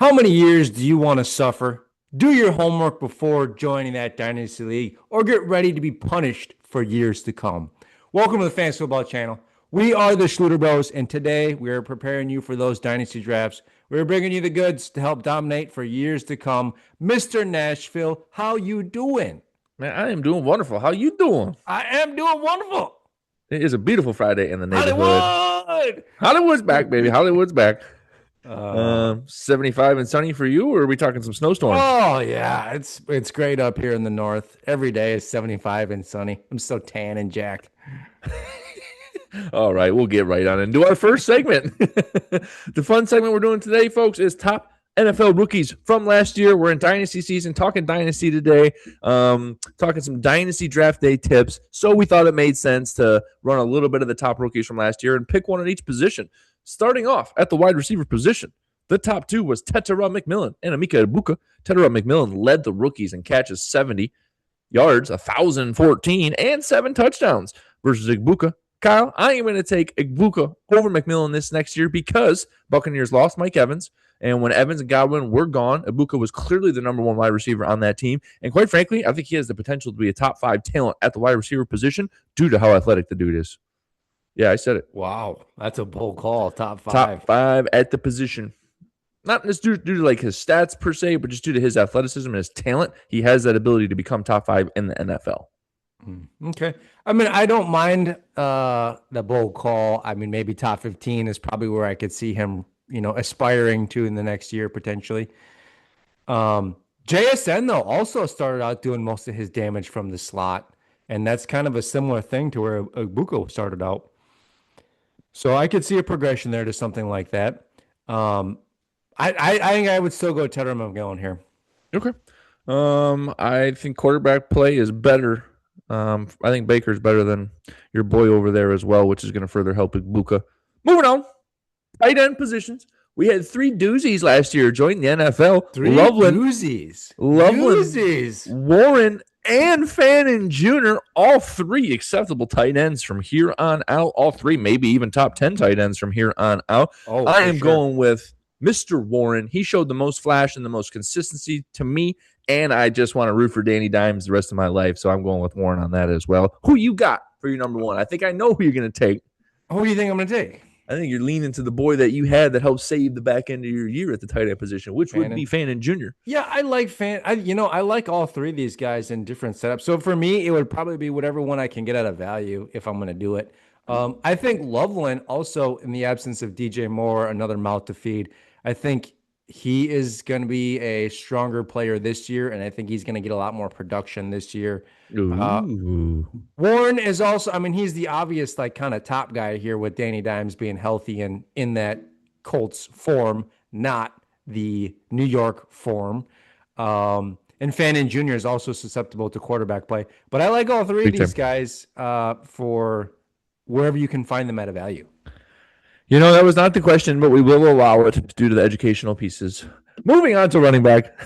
How many years do you want to suffer? Do your homework before joining that Dynasty League or get ready to be punished for years to come. Welcome to the Fantasy Football Channel. We are the Schluter Bros, and today we are preparing you for those Dynasty drafts. We're bringing you the goods to help dominate for years to come. Mr. Nashville, how you doing? Man, I am doing wonderful. How you doing? I am doing wonderful. It is a beautiful Friday in the neighborhood. Hollywood! Hollywood's back, baby. Hollywood's back. Uh, 75 and sunny for you, or are we talking some snowstorms? Oh yeah, it's great up here in the north. Every day is 75 and sunny. I'm so tan and jacked. All right, we'll get right on and do our first segment. The fun segment we're doing today, folks, is top NFL rookies from last year. We're in Dynasty season, talking Dynasty today, talking some Dynasty draft day tips. So we thought it made sense to run a little bit of the top rookies from last year and pick one at each position. Starting off at the wide receiver position, the top two was Tetera McMillan and Emeka Egbuka. Tetera McMillan led the rookies in catches 70 yards, 1,014, and 7 touchdowns versus Egbuka. Kyle, I am going to take Egbuka over McMillan this next year because Buccaneers lost Mike Evans. And when Evans and Godwin were gone, Egbuka was clearly the number one wide receiver on that team. And quite frankly, I think he has the potential to be a top 5 talent at the wide receiver position due to how athletic the dude is. Yeah, I said it. Wow, that's a bold call. Top 5. Top 5 at the position. Not just due to like his stats per se, but just due to his athleticism and his talent. He has that ability to become top 5 in the NFL. Okay. I mean, I don't mind the bold call. I mean, maybe top 15 is probably where I could see him, aspiring to in the next year potentially. JSN, though, also started out doing most of his damage from the slot. And that's kind of a similar thing to where Egbuka started out. So I could see a progression there to something like that. I think I would still go Tetera McMillan here. Okay. I think quarterback play is better. I think Baker's better than your boy over there as well, which is going to further help Egbuka. Moving on. Tight end positions. We had 3 doozies last year join the NFL. 3 doozies. Doozies. Warren and Fannin Jr., all 3 acceptable tight ends from here on out. All 3, maybe even top 10 tight ends from here on out. I am going with Mr. Warren. He showed the most flash and the most consistency to me, and I just want to root for Danny Dimes the rest of my life, so I'm going with Warren on that as well. Who you got for your number 1? I think I know who you're going to take. Who do you think I'm going to take? I think you're leaning to the boy that you had that helped save the back end of your year at the tight end position, which would be Fannin Jr. Yeah, I like I like all 3 of these guys in different setups. So for me, it would probably be whatever one I can get out of value if I'm going to do it. I think Loveland also, in the absence of DJ Moore, another mouth to feed. I think he is going to be a stronger player this year, and I think he's going to get a lot more production this year. Warren is also, I mean, he's the obvious like kind of top guy here with Danny Dimes being healthy and in that Colts form, not the New York form. And Fannin Jr. is also susceptible to quarterback play. But I like all 3 of these guys for wherever you can find them at a value. That was not the question, but we will allow it due to the educational pieces. Moving on to running back.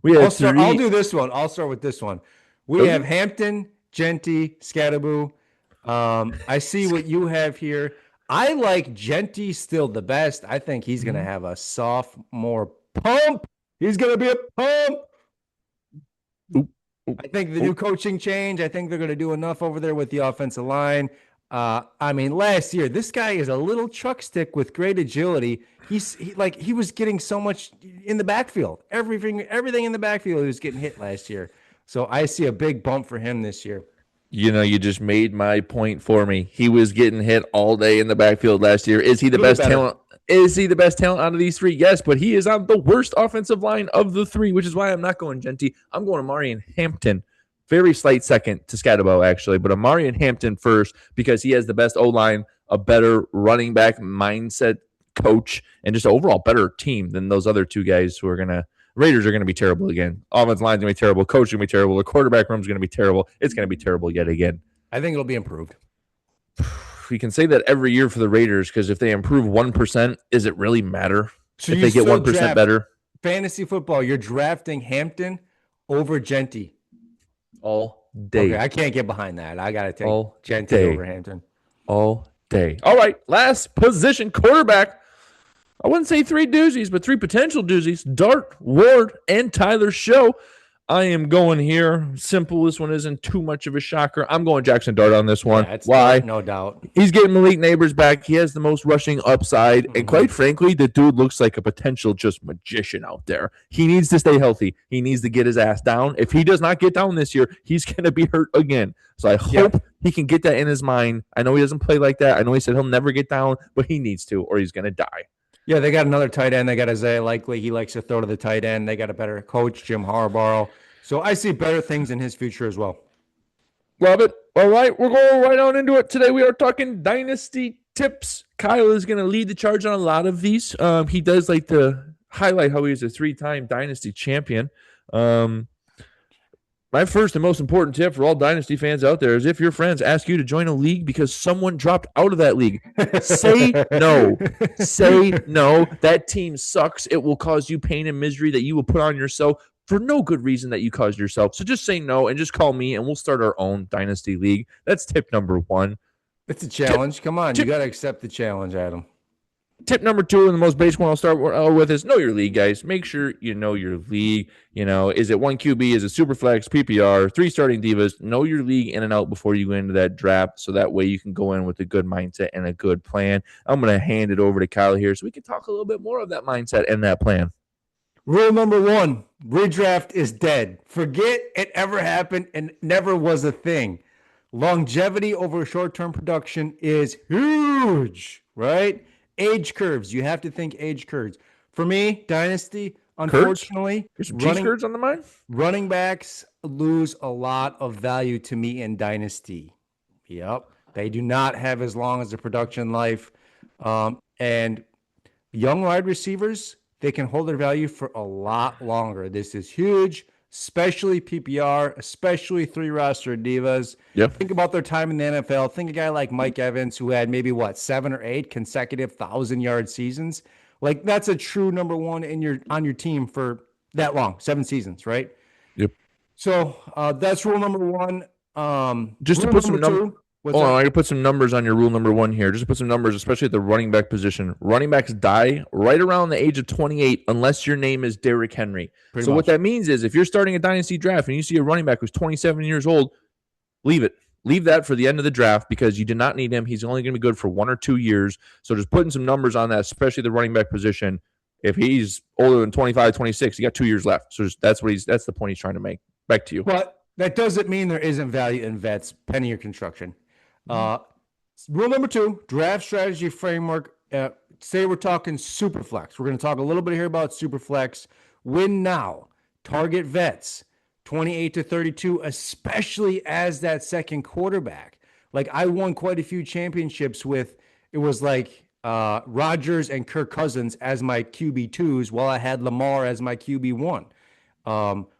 I'll do this one. I'll start with this one. We have Hampton, Genty, Scadaboo. I see what you have here. I like Genty still the best. I think he's going to have a sophomore pump. He's going to be a pump. I think the new coaching change, I think they're going to do enough over there with the offensive line. I mean, last year, this guy is a little chuck stick with great agility. He was getting so much in the backfield. Everything in the backfield, he was getting hit last year. So I see a big bump for him this year. You just made my point for me. He was getting hit all day in the backfield last year. Is he the best talent? Is he the best talent out of these 3? Yes, but he is on the worst offensive line of the 3, which is why I'm not going Genty. I'm going Amari and Hampton. Very slight second to Scadabo, actually, but Amari and Hampton first because he has the best O-line, a better running back mindset coach, and just an overall better team than those other 2 guys who are going to – Raiders are going to be terrible again. Offensive line's going to be terrible. Coach is going to be terrible. The quarterback room's going to be terrible. It's going to be terrible yet again. I think it'll be improved. We can say that every year for the Raiders because if they improve 1%, does it really matter if they get 1% better? Fantasy football, you're drafting Hampton over Genty. All day. Okay, I can't get behind that. I got to take Genty over Hampton. All day. All right, last position, quarterback. I wouldn't say three doozies, but three potential doozies. Dart, Ward, and Tyler Show. I am going here. Simple. This one isn't too much of a shocker. I'm going Jackson Dart on this one. Yeah, it's Why? Dart, no doubt. He's getting Malik Neighbors back. He has the most rushing upside. And quite frankly, the dude looks like a potential just magician out there. He needs to stay healthy. He needs to get his ass down. If he does not get down this year, he's going to be hurt again. So I hope he can get that in his mind. I know he doesn't play like that. I know he said he'll never get down, but he needs to or he's going to die. Yeah, they got another tight end. They got Isaiah Likely. He likes to throw to the tight end. They got a better coach, Jim Harbaugh. So I see better things in his future as well. Love it. All right, we're going right on into it. Today we are talking Dynasty tips. Kyle is going to lead the charge on a lot of these. He does like to highlight how he's a 3-time Dynasty champion. My first and most important tip for all Dynasty fans out there is if your friends ask you to join a league because someone dropped out of that league, say no. Say no. That team sucks. It will cause you pain and misery that you will put on yourself for no good reason that you caused yourself. So just say no and just call me and we'll start our own Dynasty league. That's tip number one. It's a challenge. Come on. You got to accept the challenge, Adam. Tip number 2, and the most basic one I'll start with is know your league, guys. Make sure you know your league. You know, is it 1 QB? Is it Superflex, PPR, 3 starting divas? Know your league in and out before you go into that draft, so that way you can go in with a good mindset and a good plan. I'm going to hand it over to Kyle here so we can talk a little bit more of that mindset and that plan. Rule number 1, redraft is dead. Forget it ever happened and never was a thing. Longevity over short-term production is huge, right? Age curves. You have to think age curves. For me, Dynasty, unfortunately, there's some cheese curds on the mind. Running backs lose a lot of value to me in Dynasty. Yep. They do not have as long as a production life. And young wide receivers, they can hold their value for a lot longer. This is huge, especially PPR, especially 3 roster divas. Yep. Think about their time in the NFL. Think a guy like Mike Evans who had maybe 7 or 8 consecutive 1,000-yard seasons. Like that's a true number 1 on your team for that long, 7 seasons, right? Yep. So that's rule number 1. Just to put some numbers. Hold on, I'm going to put some numbers on your rule number 1 here. Just to put some numbers, especially at the running back position. Running backs die right around the age of 28 unless your name is Derrick Henry. Pretty much. What that means is if you're starting a Dynasty draft and you see a running back who's 27 years old, leave it. Leave that for the end of the draft because you do not need him. He's only going to be good for 1 or 2 years. So just putting some numbers on that, especially the running back position. If he's older than 25, 26, he got 2 years left. So that's the point he's trying to make. Back to you. But that doesn't mean there isn't value in vets, penny or construction. Rule number 2, draft strategy framework. Say we're talking Superflex. We're going to talk a little bit here about Superflex. Win now. Target vets. 28 to 32, especially as that second quarterback. Like I won quite a few championships with, it was like Rodgers and Kirk Cousins as my QB2s while I had Lamar as my QB1.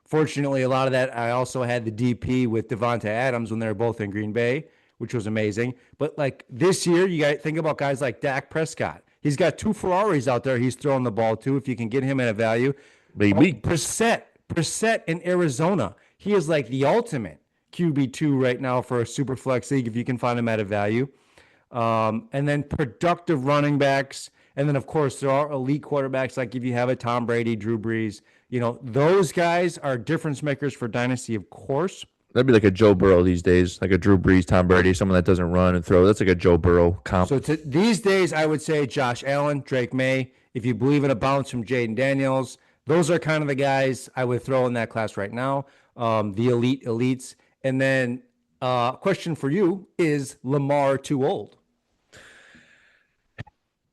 Fortunately, a lot of that, I also had the DP with Devonta Adams when they were both in Green Bay, which was amazing. But like this year, you got to think about guys like Dak Prescott. He's got 2 Ferraris out there he's throwing the ball to if you can get him at a value. Maybe. Brissett in Arizona. He is like the ultimate QB2 right now for a super flex league if you can find him at a value. And then productive running backs. And then, of course, there are elite quarterbacks like if you have a Tom Brady, Drew Brees. You know, those guys are difference makers for Dynasty, of course. That'd be like a Joe Burrow these days, like a Drew Brees, Tom Brady, someone that doesn't run and throw. That's like a Joe Burrow comp. So these days, I would say Josh Allen, Drake May. If you believe in a bounce from Jaden Daniels, those are kind of the guys I would throw in that class right now, the elite elites. And then question for you, is Lamar too old?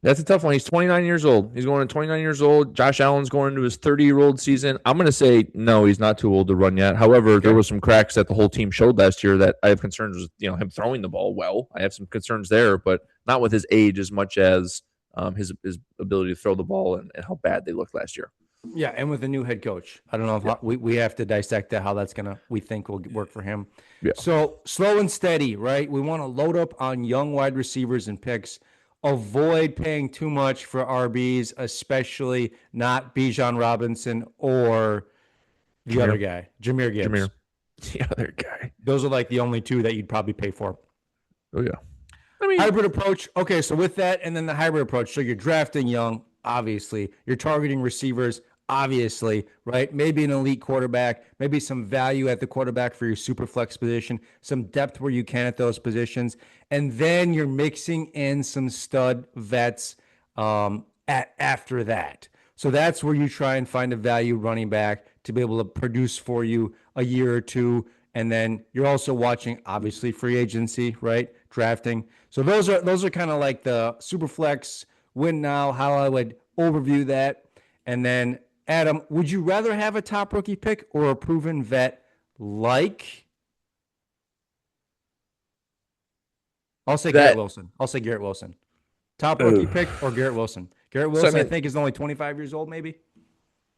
That's a tough one. He's 29 years old. He's going to 29 years old. Josh Allen's going into his 30-year-old season. I'm going to say no, he's not too old to run yet. However, there was some cracks that the whole team showed last year that I have concerns with, him throwing the ball well. I have some concerns there, but not with his age as much as his ability to throw the ball and how bad they looked last year. Yeah, and with a new head coach. I don't know if we have to dissect that, how that's we think will work for him. Yeah. So slow and steady, right? We want to load up on young wide receivers and picks. Avoid paying too much for RBs, especially not Bijan Robinson or the other guy, Jahmyr Gibbs. The other guy. Those are like the only 2 that you'd probably pay for. Oh, yeah. Hybrid approach. Okay, so with that and then the hybrid approach. So you're drafting young. obviously. You're targeting receivers, obviously, right? Maybe an elite quarterback, maybe some value at the quarterback for your super flex position, some depth where you can at those positions. And then you're mixing in some stud vets at after that. So that's where you try and find a value running back to be able to produce for you a year or two. And then you're also watching, obviously, free agency, right? Drafting. So those are kind of like the super flex win now, how I would overview that. And then, Adam, would you rather have a top rookie pick or a proven vet like? I'll say Garrett That Wilson. I'll say Garrett Wilson. Top rookie uh, pick or Garrett Wilson. Garrett so I Wilson, I mean, think, is only 25 years old, maybe.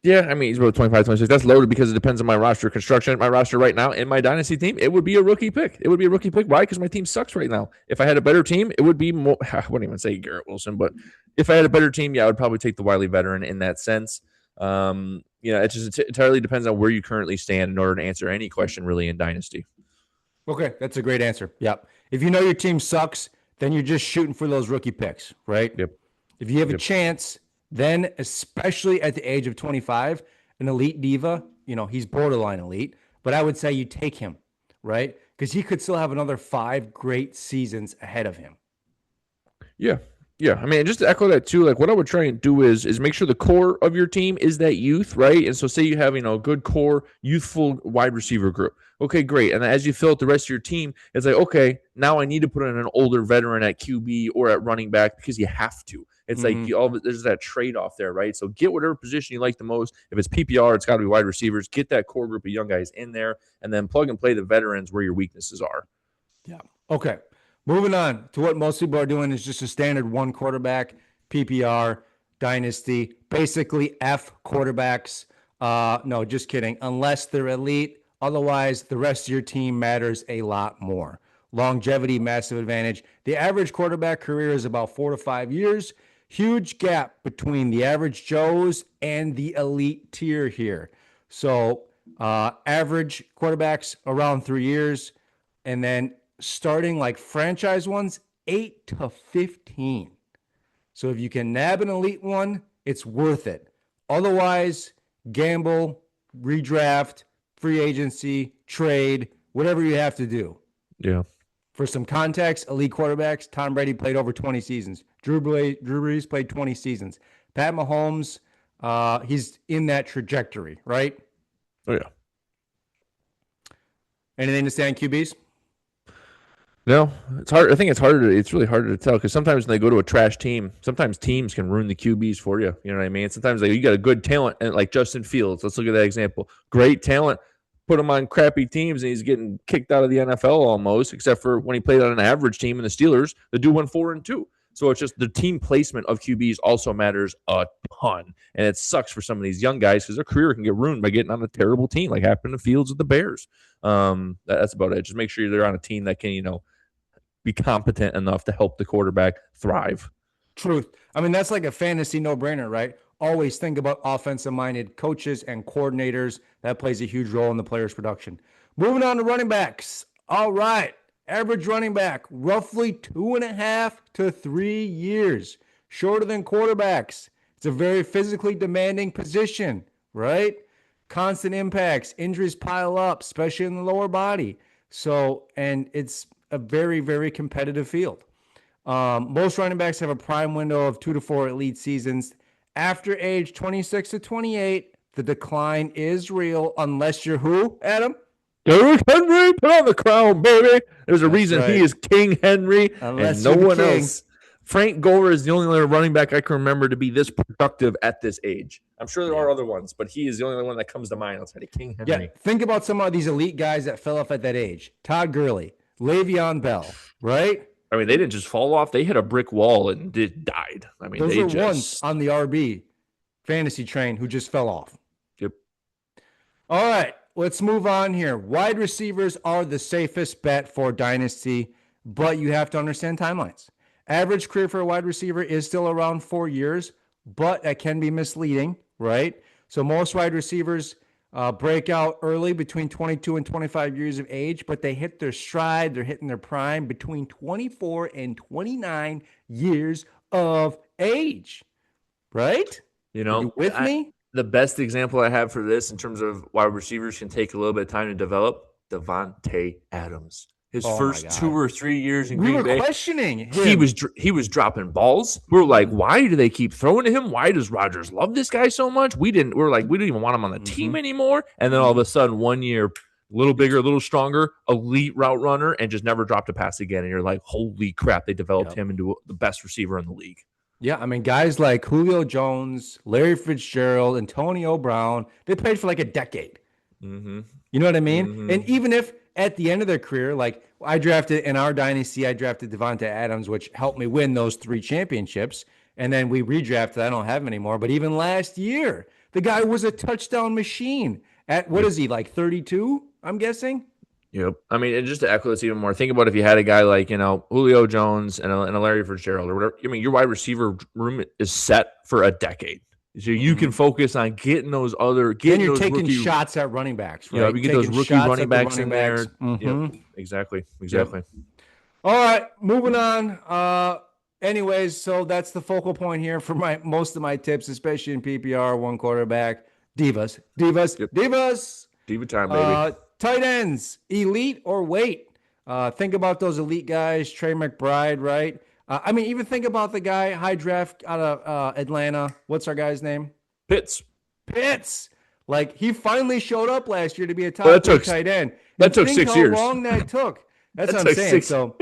yeah, I mean, he's about 25, 26. That's loaded because it depends on my roster construction. My roster right now in my dynasty team, it would be a rookie pick. It would be a rookie pick. Why? Because my team sucks right now. If I had a better team, it would be more. I wouldn't even say Garrett Wilson, but if I had a better team, yeah, I would probably take the wily veteran in that sense. It just entirely depends on where you currently stand in order to answer any question really in dynasty. Okay, that's a great answer. Yep. If you know your team sucks, then you're just shooting for those rookie picks, right? Yep. If you have a Yep. chance, then especially at the age of 25, an elite diva, he's borderline elite, but I would say you take him, right? Because he could still have another 5 great seasons ahead of him. Yeah. Yeah. I mean, just to echo that too, like what I would try and do is make sure the core of your team is that youth, right? And so say you have, a good core, youthful wide receiver group. Okay, great. And as you fill out the rest of your team, it's like, okay, now I need to put in an older veteran at QB or at running back because you have to. It's like there's that trade-off there, right? So get whatever position you like the most. If it's PPR, it's got to be wide receivers. Get that core group of young guys in there and then plug and play the veterans where your weaknesses are. Yeah. Okay. Moving on to what most people are doing is just a standard one quarterback, PPR, dynasty, basically F quarterbacks. No, just kidding. Unless they're elite. Otherwise, the rest of your team matters a lot more. Longevity, massive advantage. The average quarterback career is about 4 to 5 years. Huge gap between the average Joes and the elite tier here. So, average quarterbacks around 3 years. And then starting like franchise ones, 8 to 15. So if you can nab an elite one, it's worth it. Otherwise, gamble, redraft, free agency, trade, whatever you have to do. Yeah. For some context, elite quarterbacks, Tom Brady played over 20 seasons. Drew Brees played 20 seasons. Pat Mahomes, he's in that trajectory, right? Oh, yeah. Anything to say on QBs? No, it's hard. I think it's really harder to tell because sometimes when they go to a trash team, sometimes teams can ruin the QBs for you. You know what I mean? Sometimes you got a good talent and like Justin Fields. Let's look at that example. Great talent. Put him on crappy teams and he's getting kicked out of the NFL almost, except for when he played on an average team in the Steelers. The dude went 4-2. So it's just the team placement of QBs also matters a ton. And it sucks for some of these young guys because their career can get ruined by getting on a terrible team, like happened to Fields with the Bears. That's about it. Just make sure they're on a team that can, be competent enough to help the quarterback thrive. Truth. I mean, that's like a fantasy no-brainer, right? Always think about offensive-minded coaches and coordinators. That plays a huge role in the player's production. Moving on to running backs. All right. Average running back, roughly 2.5 to 3 years. Shorter than quarterbacks. It's a very physically demanding position, right? Constant impacts. Injuries pile up, especially in the lower body. So, and it's a very, very competitive field. Most running backs have a prime window of 2 to 4 elite seasons. After age 26 to 28, the decline is real unless you're who, Adam? Derrick Henry, put on the crown, baby. There's a That's reason right. he is King Henry Unless and no you're the one king. else. Frank Gore is the only other running back I can remember to be this productive at this age. I'm sure there are other ones, but he is the only one that comes to mind outside of King Henry. Yeah, think about some of these elite guys that fell off at that age. Todd Gurley, Le'Veon Bell, right? I mean, they didn't just fall off. They hit a brick wall and died. I mean, Those they are just ones on the RB fantasy train who just fell off. Yep. All right, let's move on here. Wide receivers are the safest bet for Dynasty, but you have to understand timelines. Average career for a wide receiver is still around 4 years, but that can be misleading, right? So most wide receivers break out early between 22 and 25 years of age, but they hit their stride, they're hitting their prime between 24 and 29 years of age. right? You Are you know, with me? the best example I have for this in terms of why receivers can take a little bit of time to develop, Devontae Adams. His Oh my first two God. or 3 years in We Green were Bay, questioning he him. was he was dropping balls. We are like, Mm-hmm. why do they keep throwing to him? Why does Rodgers love this guy so much? We are like, we didn't even want him on the Mm-hmm. team anymore. And then all of a sudden, 1 year, a little bigger, a little stronger, elite route runner, and just never dropped a pass again. And you're like, holy crap, they developed Yep. him into the best receiver in the league. Yeah, I mean, guys like Julio Jones, Larry Fitzgerald, Antonio Brown, they played for like a decade. Mm-hmm. You know what I mean? And Mm-hmm. even if at the end of their career, like I drafted in our dynasty, I drafted Devontae Adams, which helped me win those 3 championships. And then we redrafted. I don't have him anymore. But even last year, the guy was a touchdown machine. At what Yep. is he, like 32? I'm guessing. Yep. I mean, and just to echo this even more, think about if you had a guy like, Julio Jones and a Larry Fitzgerald or whatever. I mean, your wide receiver room is set for a decade. So you can Mhm. focus on getting those Then you're taking rookie, shots at running backs, right? you get those Taking rookie shots running at the backs running in backs. there. Yep. Hmm. Exactly. Yep. Exactly. All right, moving on. Anyways, so that's the focal point here for my most of my tips, especially in PPR, one quarterback, divas, divas, Yep. divas. Diva time, baby. Tight ends, elite or wait. Think about those elite guys, Trey McBride, right? I mean, even think about the guy high draft out of Atlanta. What's our guy's name? Pitts. Pitts. Like he finally showed up last year to be a Well, top three tight end, and that took think 6 how years. long that took. That's That what I'm took saying. six. So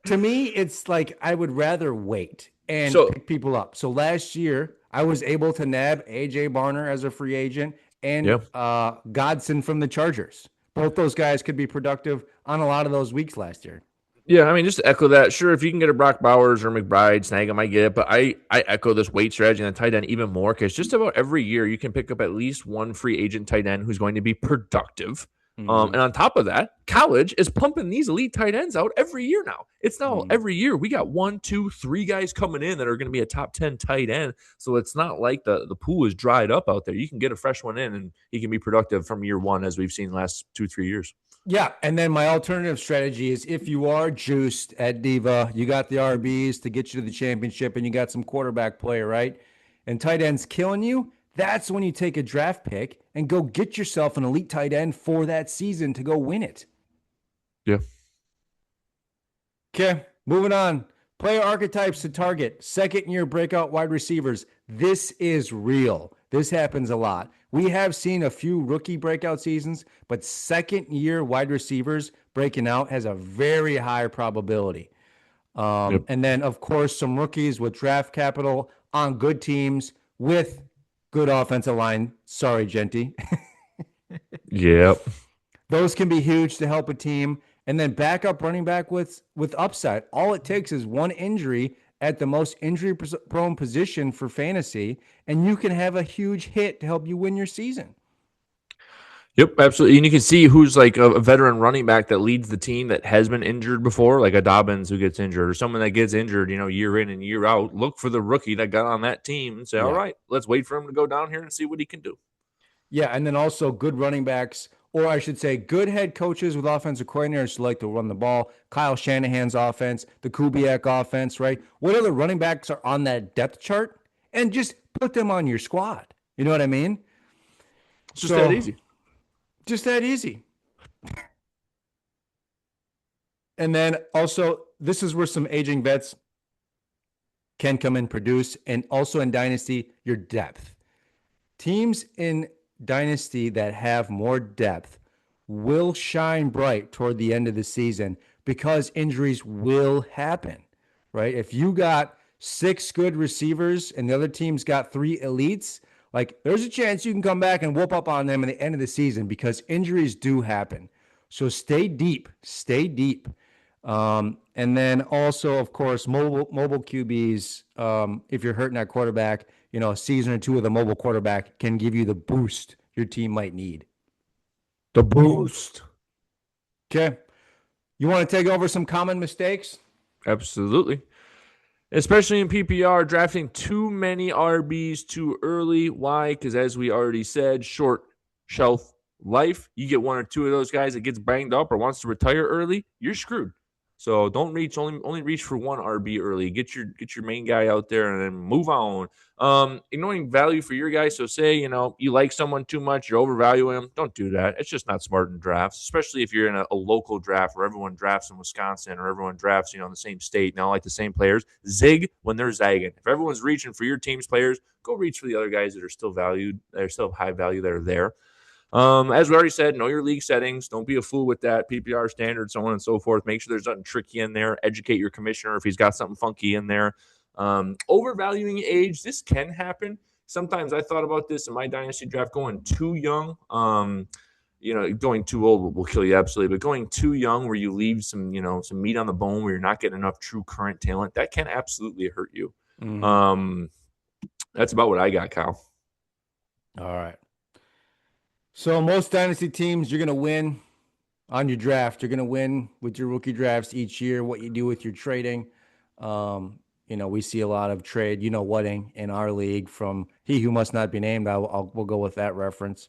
to me, it's like I would rather wait and So, pick people up. So last year, I was able to nab AJ Barner as a free agent and yeah. Godson from the Chargers. Both those guys could be productive on a lot of those weeks last year. Yeah, I mean, just to echo that, sure, if you can get a Brock Bowers or McBride, snag him, I get it. But I echo this weight strategy and the tight end even more because just about every year you can pick up at least one free agent tight end who's going to be productive. Mm-hmm. And on top of that, college is pumping these elite tight ends out every year now. It's now Mm-hmm. every year we got 1, 2, 3 guys coming in that are going to be a top 10 tight end. So it's not like the pool is dried up out there. You can get a fresh one in and he can be productive from year one, as we've seen last 2, 3 years. Yeah, and then my alternative strategy is if you are juiced at Diva, you got the RBs to get you to the championship, and you got some quarterback play, right? And tight ends killing you. That's when you take a draft pick and go get yourself an elite tight end for that season to go win it. Yeah. Okay, moving on. Player archetypes to target. Second year breakout wide receivers. This is real. This happens a lot. We have seen a few rookie breakout seasons, but second year wide receivers breaking out has a very high probability. Yep. And then, of course, some rookies with draft capital on good teams with good offensive line. Sorry, Genty. Yep. Those can be huge to help a team. And then backup running back with upside. All it takes is one injury at the most injury prone position for fantasy, and you can have a huge hit to help you win your season. Yep, absolutely. And you can see who's like a veteran running back that leads the team that has been injured before, like a Dobbins who gets injured or someone that gets injured, year in and year out. Look for the rookie that got on that team and say, all Yeah. right, let's wait for him to go down here and see what he can do. Yeah, and then also good running backs, or I should say, good head coaches with offensive coordinators who like to run the ball. Kyle Shanahan's offense, the Kubiak offense, right? What other running backs are on that depth chart? And just put them on your squad. You know what I mean? It's just that easy. Just that easy. And then also, this is where some aging vets can come and produce. And also in Dynasty, your depth. Teams in Dynasty that have more depth will shine bright toward the end of the season because injuries will happen, right? If you got 6 good receivers and the other team's got 3 elites, like there's a chance you can come back and whoop up on them at the end of the season because injuries do happen. So stay deep, stay deep. And then also, of course, mobile QBs. If you're hurting at quarterback, a season or two with a mobile quarterback can give you the boost your team might need. The boost. Okay. You want to take over some common mistakes? Absolutely. Especially in PPR, drafting too many RBs too early. Why? Because as we already said, short shelf life. You get one or two of those guys that gets banged up or wants to retire early, you're screwed. So don't reach only reach for one RB early. Get your main guy out there and then move on. Ignoring value for your guy. So say you like someone too much, you're overvaluing them. Don't do that. It's just not smart in drafts, especially if you're in a local draft where everyone drafts in Wisconsin or everyone drafts in the same state. Now like the same players. Zig when they're zagging. If everyone's reaching for your team's players, go reach for the other guys that are still valued. They're still high value that are there. As we already said, know your league settings. Don't be a fool with that. PPR standard, so on and so forth. Make sure there's nothing tricky in there. Educate your commissioner if he's got something funky in there. Overvaluing age, this can happen. Sometimes I thought about this in my dynasty draft, going too young. Going too old will kill you absolutely, but going too young where you leave some meat on the bone where you're not getting enough true current talent, that can absolutely hurt you. Mhm. That's about what I got, Kyle. All right. So most dynasty teams, you're going to win on your draft. You're going to win with your rookie drafts each year, what you do with your trading. We see a lot of trade, whating in our league from he who must not be named. We'll go with that reference.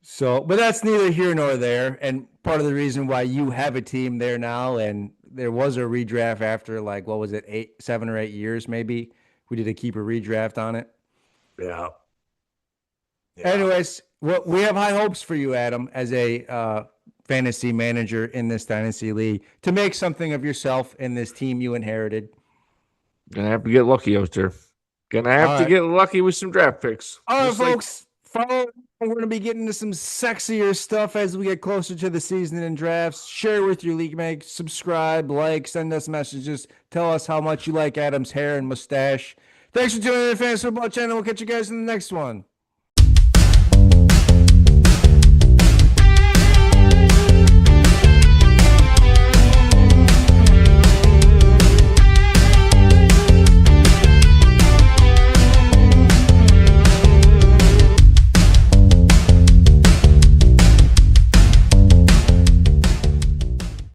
So, but that's neither here nor there. And part of the reason why you have a team there now, and there was a redraft after like, what was it, 7 or 8 years, maybe. We did a keeper redraft on it. Yeah. Anyways, well, we have high hopes for you, Adam, as a fantasy manager in this dynasty league to make something of yourself in this team you inherited. Gonna have to get lucky out there. Gonna All have to right. get lucky with some draft picks. All right, Just like folks. Follow. We're going to be getting into some sexier stuff as we get closer to the season and drafts. Share with your league mates. Subscribe, like, send us messages. Tell us how much you like Adam's hair and mustache. Thanks for tuning in to the Fantasy Football Channel. We'll catch you guys in the next one.